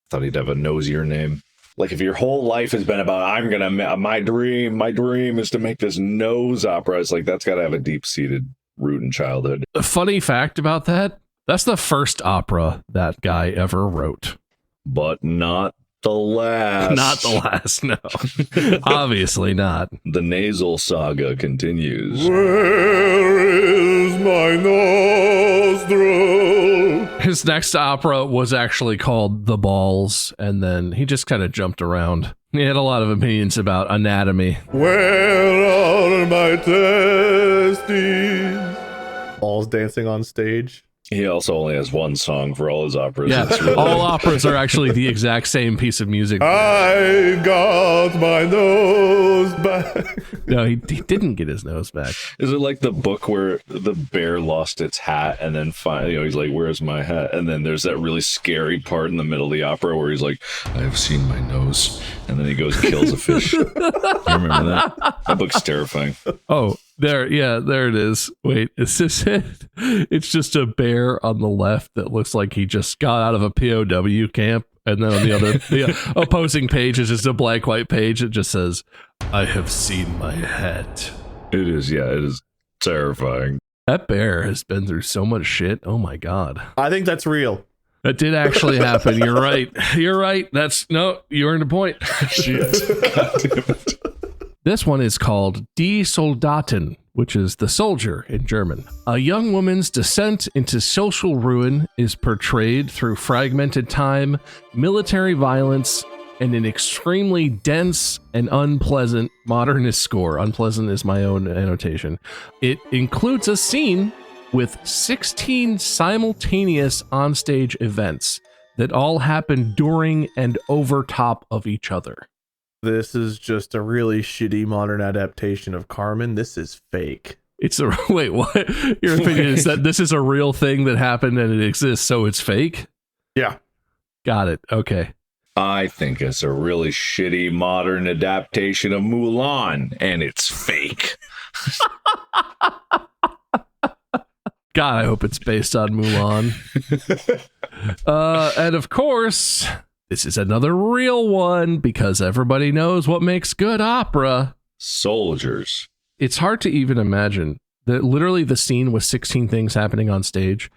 Thought he'd have a nosier name. Like, if your whole life has been about, my dream is to make this nose opera, it's like, that's got to have a deep-seated root in childhood. A funny fact about that's the first opera that guy ever wrote. But not the last. Not the last, no. Obviously not. The nasal saga continues. Where is my nostril? His next opera was actually called The Balls, and then he just kind of jumped around. He had a lot of opinions about anatomy. Where are my testes? Balls dancing on stage. He also only has one song for all his operas. Yeah, It's really- all operas are actually the exact same piece of music. I got my nose back. No, he didn't get his nose back. Is it like the book where the bear lost its hat and then finally, he's like, "Where's my hat?" And then there's that really scary part in the middle of the opera where he's like, "I have seen my nose," and then he goes and kills a fish. You remember that? That book's terrifying. Oh, there it is. Wait, is this it? It's just a bear on the left that looks like he just got out of a POW camp. And then on the opposing page is just a blank white page. It just says, "I have seen my hat." It is terrifying. That bear has been through so much shit. Oh my God. I think that's real. That did actually happen. You're right. You're right. You earned a point. Shit. God damn it. This one is called Die Soldatin, which is the soldier in German. A young woman's descent into social ruin is portrayed through fragmented time, military violence, and an extremely dense and unpleasant modernist score. Unpleasant is my own annotation. It includes a scene with 16 simultaneous onstage events that all happen during and over top of each other. This is just a really shitty modern adaptation of Carmen. This is fake. Wait, what? Your opinion is that this is a real thing that happened and it exists, so it's fake? Yeah. Got it. Okay. I think it's a really shitty modern adaptation of Mulan, and it's fake. God, I hope it's based on Mulan. And of course, this is another real one because everybody knows what makes good opera. Soldiers. It's hard to even imagine that literally the scene with 16 things happening on stage.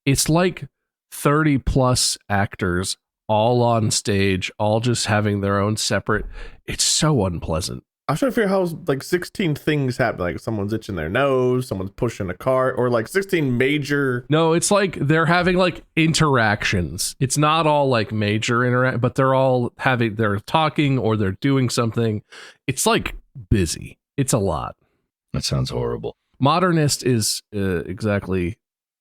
It's like 30 plus actors all on stage, all just having their own separate. It's so unpleasant. I'm trying to figure out how like 16 things happen. Like someone's itching their nose, someone's pushing a cart, or like 16 major. No, it's like they're having like interactions. It's not all like major interact, but they're talking or they're doing something. It's like busy. It's a lot. That sounds horrible. Modernist is exactly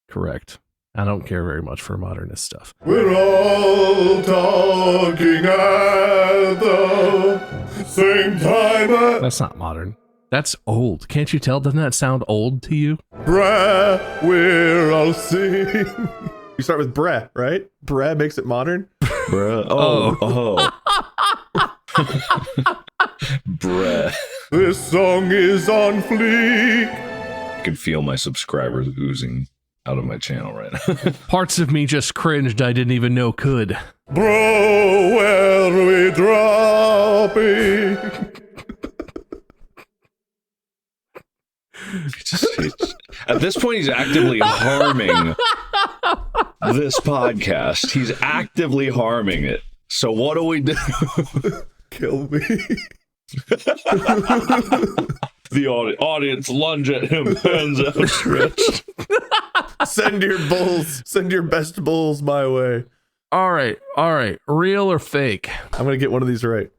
correct. I don't care very much for modernist stuff. We're all talking at the same time. That's not modern. That's old. Can't you tell? Doesn't that sound old to you? Brah, we're all singing. You start with brah, right? Brah makes it modern. Bruh. Oh. Bruh. This song is on fleek. I can feel my subscribers oozing out of my channel right now. Parts of me just cringed I didn't even know could. Bro, where we dropping? At this point, he's actively harming this podcast. He's actively harming it. So what do we do? Kill me. The audience lunge at him, hands outstretched. Send your best bulls my way. All right. Real or fake? I'm gonna get one of these right.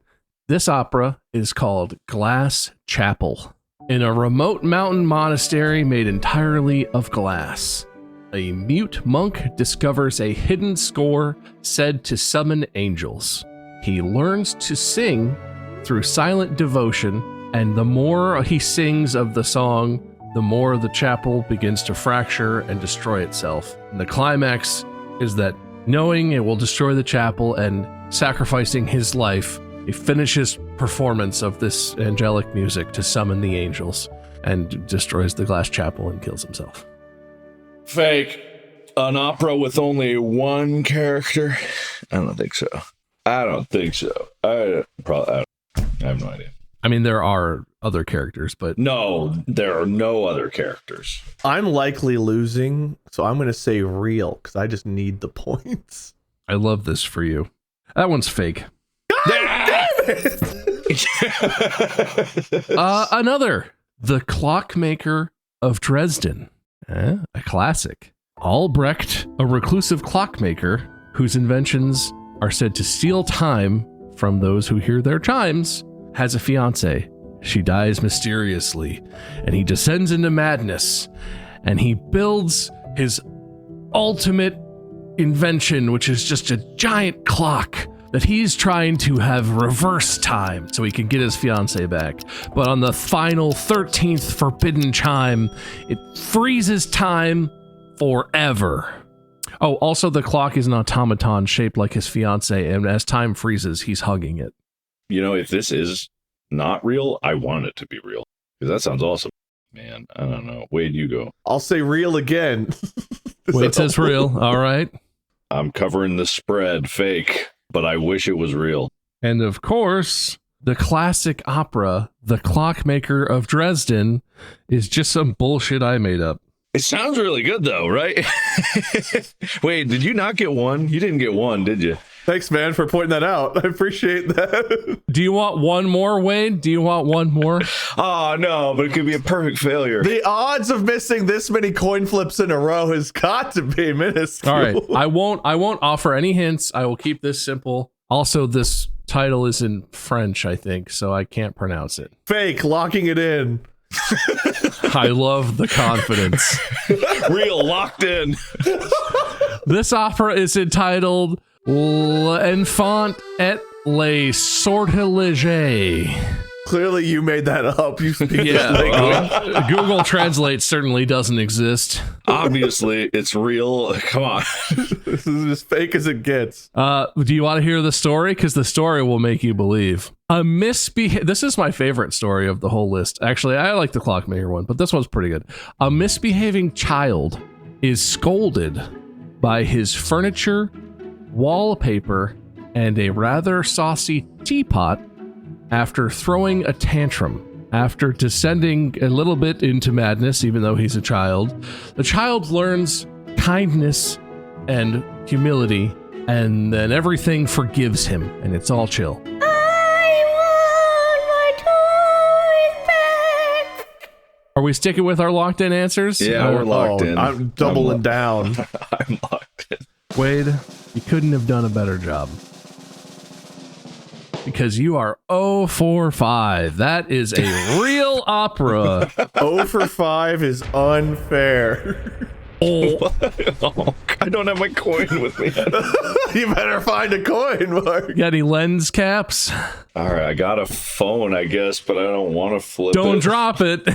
This opera is called Glass Chapel. In a remote mountain monastery made entirely of glass, a mute monk discovers a hidden score said to summon angels. He learns to sing through silent devotion, and the more he sings of the song, the more the chapel begins to fracture and destroy itself. And the climax is that knowing it will destroy the chapel and sacrificing his life, he finishes performance of this angelic music to summon the angels and destroys the glass chapel and kills himself. Fake. An opera with only one character? I don't think so. I have no idea. I mean, there are other characters, but No, there are no other characters. I'm likely losing, so I'm gonna say real because I just need the points. I love this for you. That one's fake. Another, The Clockmaker of Dresden, a classic. Albrecht, a reclusive clockmaker whose inventions are said to steal time from those who hear their chimes, has a fiancée. She dies mysteriously, and he descends into madness, and he builds his ultimate invention, which is just a giant clock that he's trying to have reverse time so he can get his fiancée back. But on the final 13th forbidden chime, it freezes time forever. Oh, also the clock is an automaton shaped like his fiancée, and as time freezes, he's hugging it. You know, if this is not real, I want it to be real. Because that sounds awesome. Man, I don't know. Wade, you go. I'll say real again. Wade says real. All right. I'm covering the spread fake, but I wish it was real. And of course, the classic opera, The Clockmaker of Dresden, is just some bullshit I made up. It sounds really good, though, right? Wait, did you not get one? You didn't get one, did you? Thanks, man, for pointing that out. I appreciate that. Do you want one more, Wade? Do you want one more? Oh, no, but it could be a perfect failure. The odds of missing this many coin flips in a row has got to be minuscule. All right. I won't offer any hints. I will keep this simple. Also, this title is in French, I think, so I can't pronounce it. Fake, locking it in. I love the confidence. Real, locked in. This opera is entitled L'Enfant et les Sortilèges. Clearly you made that up. You speak Yeah, this language. Google Translate certainly doesn't exist. Obviously, it's real. Come on. This is as fake as it gets. Do you want to hear the story? Because the story will make you believe. This is my favorite story of the whole list. Actually, I like the Clockmaker one, but this one's pretty good. A misbehaving child is scolded by his furniture, wallpaper, and a rather saucy teapot after throwing a tantrum. After descending a little bit into madness, even though he's a child, the child learns kindness and humility, and then everything forgives him, and it's all chill. Are we sticking with our locked in answers? Yeah, we're locked in. I'm doubling down. I'm locked in. Wade, you couldn't have done a better job. Because you are 0 for 5. That is a real opera. 0 for 5 is unfair. Oh, I don't have my coin with me. You better find a coin, Mark. You got any lens caps? All right, I got a phone, I guess, but I don't want to flip it. Don't drop it.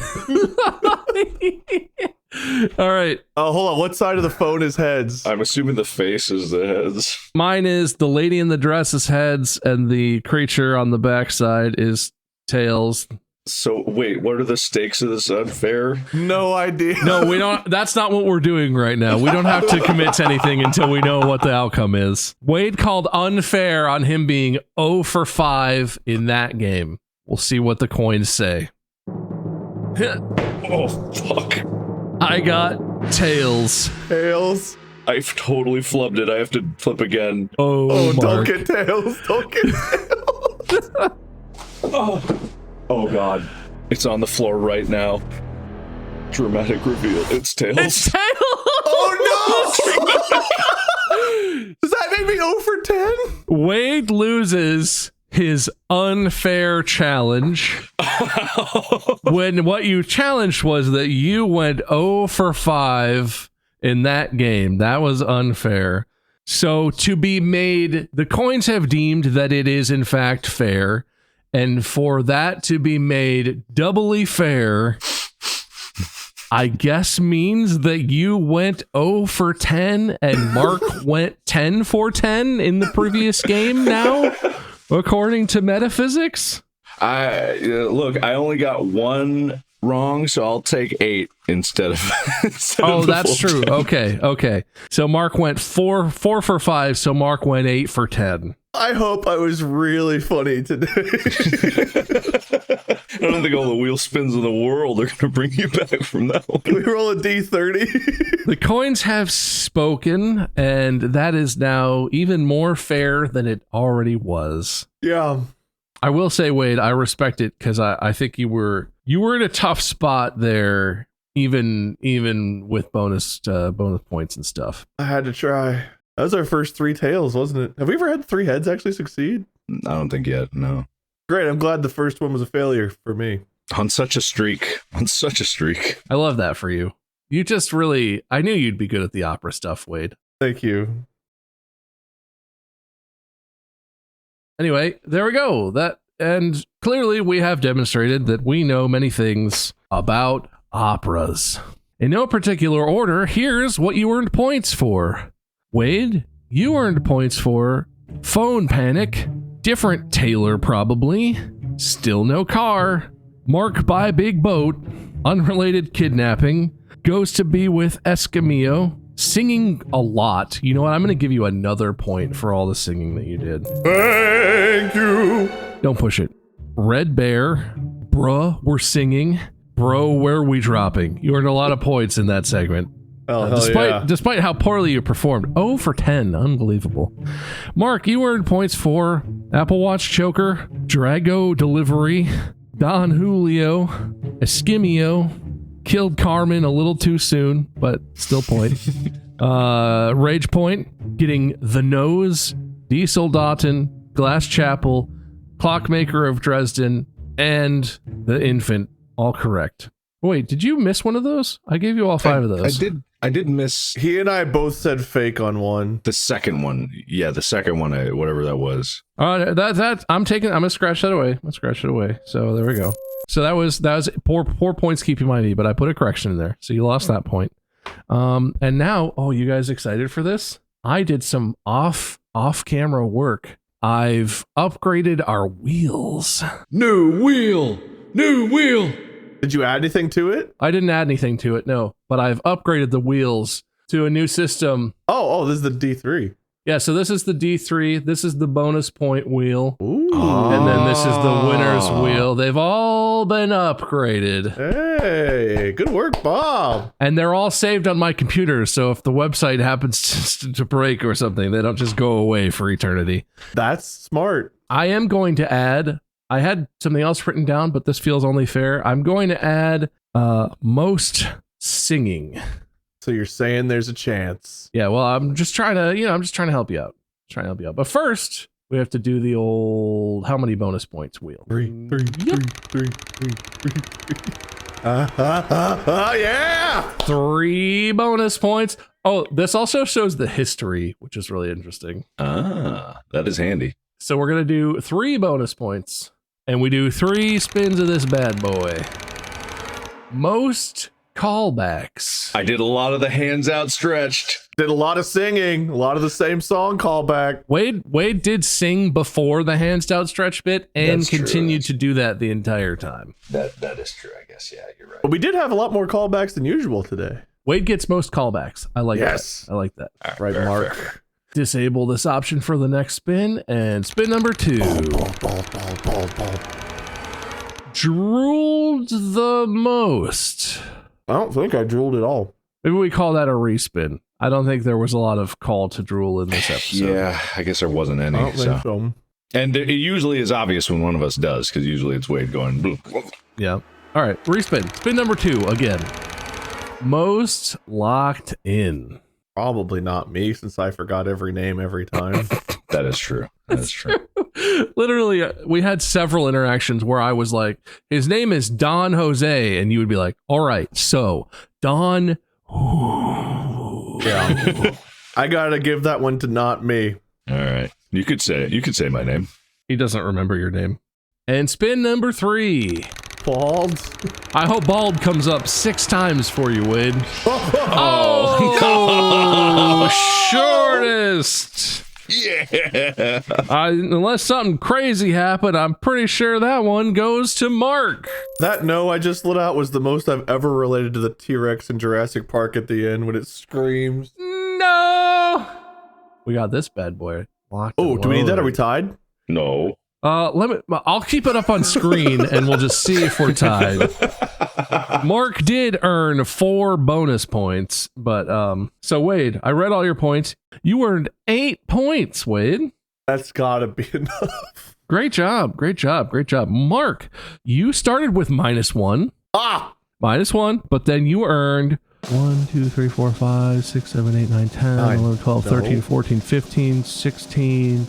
All right. Oh, hold on. What side of the phone is heads? I'm assuming the face is the heads. Mine is the lady in the dress is heads, and the creature on the backside is tails. So, wait, what are the stakes of this unfair? No idea. No, we don't. That's not what we're doing right now. We don't have to commit to anything until we know what the outcome is. Wade called unfair on him being 0 for 5 in that game. We'll see what the coins say. Oh, fuck. I got tails. Tails. I've totally flubbed it. I have to flip again. Oh, Don't Mark. get tails. Don't get tails. Oh, God. It's on the floor right now. Dramatic reveal. It's tails. It's tails. Oh, no. Does that make me 0 for 10? Wade loses his unfair challenge when what you challenged was that you went 0 for 5 in that game. That was unfair. So to be made, the coins have deemed that it is in fact fair, and for that to be made doubly fair, I guess means that you went 0 for 10 and Mark went 10 for 10 in the previous game now, according to metaphysics. Look, I only got one wrong, so I'll take 8 instead of. Oh, that's true. 10. Okay. So Mark went 4 for 5, so Mark went 8 for 10. I hope I was really funny today. I don't think all the wheel spins in the world are going to bring you back from that one. Can we roll a D30? The coins have spoken, and that is now even more fair than it already was. Yeah. I will say, Wade, I respect it because I think you were in a tough spot there, even with bonus points and stuff. I had to try. That was our first 3 tails, wasn't it? Have we ever had 3 heads actually succeed? I don't think yet, no. Great, I'm glad the first one was a failure for me. On such a streak. I love that for you. You just really, I knew you'd be good at the opera stuff, Wade. Thank you. Anyway, there we go. And clearly we have demonstrated that we know many things about operas. In no particular order, here's what you earned points for. Wade, you earned points for Phone Panic, Different Tailor Probably, Still No Car, Mark by Big Boat, Unrelated Kidnapping, Goes to Be with Escamillo, Singing a Lot. You know what? I'm going to give you another point for all the singing that you did. Thank you. Don't push it. Red Bear, Bruh, We're Singing, Bro, Where We Dropping. You earned a lot of points in that segment. Oh, hell Despite how poorly you performed. 0 for 10. Unbelievable. Mark, you earned points for Apple Watch Choker, Drago Delivery, Don Julio, Esquimio, Killed Carmen a little too soon, but still point. Rage Point, getting The Nose, Diesel Dotton, Glass Chapel, Clockmaker of Dresden, and The Infant. All correct. Wait, did you miss one of those? I gave you all 5 of those. I did miss He and I both said fake on one. the second one. Yeah, the second one, whatever that was. I'm gonna scratch that away. Let's scratch it away. So there we go. So that was poor points keeping my knee, but I put a correction in there. So you lost that point. And now, you guys excited for this? I did some off camera work. I've upgraded our wheels. New wheel! New wheel! Did you add anything to it? I didn't add anything to it, no, but I've upgraded the wheels to a new system. Oh, this is the D3. Yeah, so this is the D3. This is the bonus point wheel. Ooh. And then this is the winner's wheel. They've all been upgraded. Hey, good work, Bob. And they're all saved on my computer, so if the website happens to break or something, they don't just go away for eternity. That's smart. I am going to add, I had something else written down, but this feels only fair. I'm going to add most singing. So you're saying there's a chance. Yeah, well, I'm just trying to help you out. But first, we have to do the old how many bonus points wheel. Three. Yeah! 3 bonus points. Oh, this also shows the history, which is really interesting. That is handy. So we're going to do 3 bonus points, and we do 3 spins of this bad boy. Most callbacks. I did a lot of the hands outstretched. Did a lot of singing, a lot of the same song callback. Wade did sing before the hands outstretched bit and That's true. continued to do that the entire time. That is true, I guess. Yeah, you're right. But we did have a lot more callbacks than usual today. Wade gets most callbacks. I like Yes. that. I like that. Right, fair, Mark. fair. Disable this option for the next spin, and spin number 2. Drooled the most. I don't think I drooled at all. Maybe we call that a respin. I don't think there was a lot of call to drool in this episode. Yeah, I guess there wasn't any. I don't think so. And it usually is obvious when one of us does, because usually it's Wade going. Bloop. Yeah. All right. Respin. Spin number 2 again. Most locked in. Probably not me, since I forgot every name every time. That is true. That is true. Literally, we had several interactions where I was like, his name is Don Jose. And you would be like, all right, so Don. Yeah. I gotta give that one to not me. All right. You could say it. You could say my name. He doesn't remember your name. And spin number 3. Bald. I hope bald comes up 6 times for you, Wade. Shortest. Yeah. Unless something crazy happened, I'm pretty sure that one goes to Mark. That no I just let out was the most I've ever related to the T-Rex in Jurassic Park at the end when it screams. No. We got this bad boy locked. Oh, and do we need that? Are we loaded. tied? No. I'll keep it up on screen and we'll just see if we're tied. Mark did earn 4 bonus points, but so Wade, I read all your points. You earned 8 points, Wade. That's gotta be enough. Great job. Mark, you started with -1. -1, but then you earned 1, 2, 3, 4, 5, 6, 7, 8, 9, 10, 11, 12, 13, 14, 15, 16,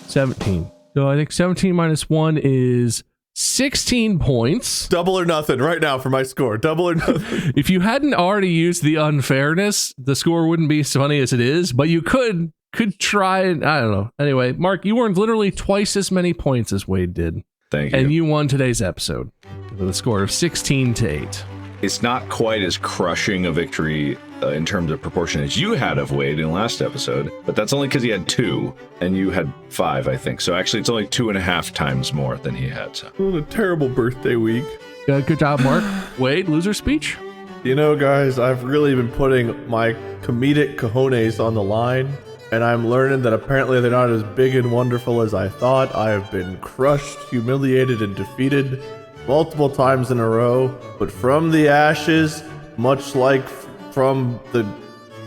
17. So I think 17 -1 is 16 points. Double or nothing right now for my score. Double or nothing. If you hadn't already used the unfairness, the score wouldn't be as funny as it is, but you could try it. I don't know. Anyway, Mark, you earned literally twice as many points as Wade did. Thank you. And you won today's episode with a score of 16-8. It's not quite as crushing a victory in terms of proportion as you had of Wade in last episode, but that's only because he had 2 and you had 5, I think. So actually, it's only 2.5 times more than he had. So. What a terrible birthday week. Good job, Mark. Wade, loser speech? You know, guys, I've really been putting my comedic cojones on the line, and I'm learning that apparently they're not as big and wonderful as I thought. I have been crushed, humiliated, and defeated multiple times in a row, but from the ashes, much like from the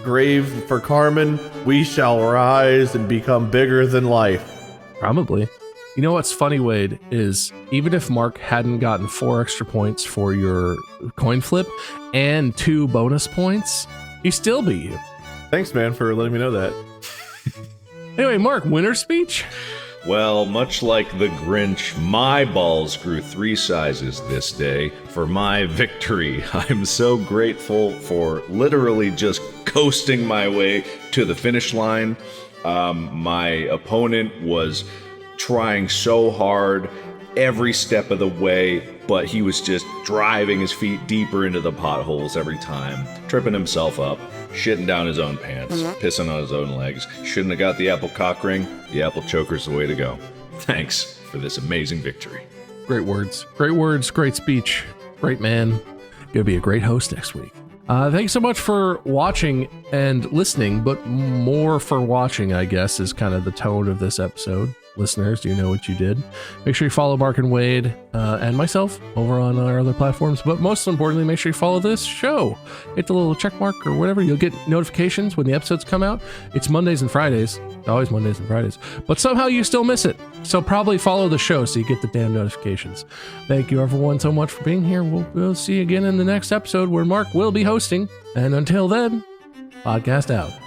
grave for Carmen, we shall rise and become bigger than life. Probably. You know what's funny, Wade, is even if Mark hadn't gotten 4 extra points for your coin flip and 2 bonus points, he still beat you. Thanks, man, for letting me know that. Anyway, Mark, winner speech? Well, much like the Grinch, my balls grew 3 sizes this day for my victory. I'm so grateful for literally just coasting my way to the finish line. My opponent was trying so hard every step of the way, but he was just driving his feet deeper into the potholes every time, tripping himself up, shitting down his own pants, pissing on his own legs. Shouldn't have got the apple cock ring. The apple choker's the way to go. Thanks for this amazing victory. Great words, great speech, great man. Gonna be a great host next week. Thanks so much for watching and listening, but more for watching, I guess, is kind of the tone of this episode. Listeners, you know what you did. Make sure you follow Mark and Wade and myself over on our other platforms, but most importantly, make sure you follow this show. Hit the little check mark or whatever. You'll get notifications when the episodes come out. It's Mondays and Fridays. Always Mondays and Fridays. But somehow you still miss it. So probably follow the show so you get the damn notifications. Thank you everyone so much for being here. We'll see you again in the next episode where Mark will be hosting. And until then, podcast out.